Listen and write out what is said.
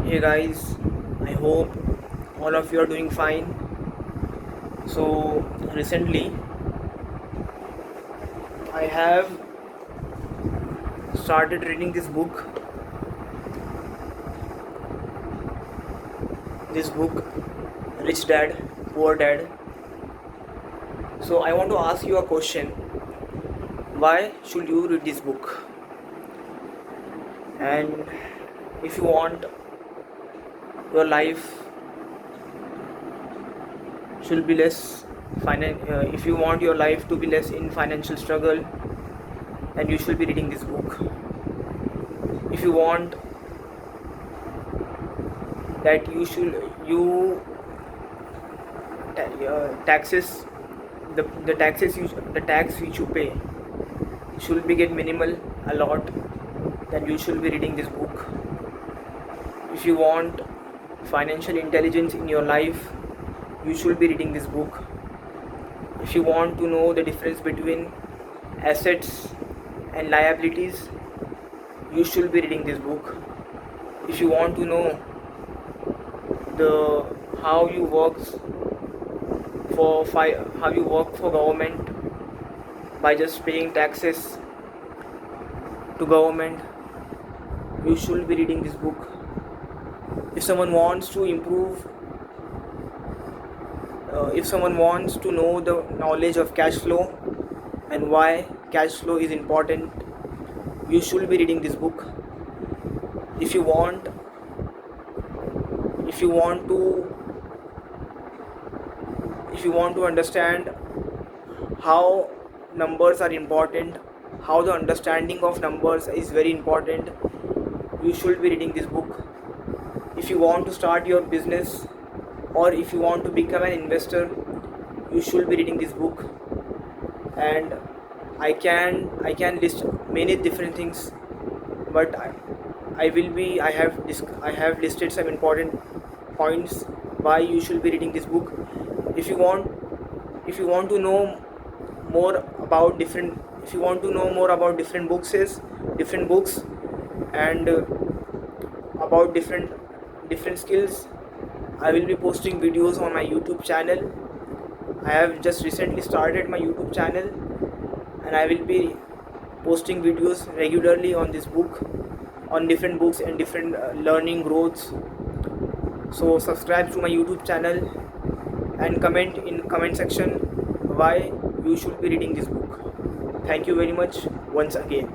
Hey guys, I hope all of you are doing fine. So, recently I have started reading this book, Rich Dad, Poor Dad. So, I want to ask you a question. Why should you read this book? And if you want your life should be if you want your life to be less in financial struggle, then you should be reading this book. If you want that you taxes the tax which you pay should be get minimal a lot, then you should be reading this book. If you want financial intelligence in your life, you should be reading this book. If you want to know the difference between assets and liabilities, you should be reading this book. If you want to know the how you work how you work for government by just paying taxes to government, you should be reading this book. If someone wants to improve if someone wants to know the knowledge of cash flow and why cash flow is important, you should be reading this book. If you want if you want to if you want to understand how numbers are important, how the understanding of numbers is very important, you should be reading this book. If you want to start your business or if you want to become an investor, you should be reading this book. And I can list many different things, but I have listed some important points why you should be reading this book. If you want to know more about different books and about different skills, I will be posting videos on my YouTube channel. I have just recently started my YouTube channel, and I will be posting videos regularly on this book, on different books and different learning growths. So subscribe to my YouTube channel and comment in comment section why you should be reading this book. Thank you very much once again.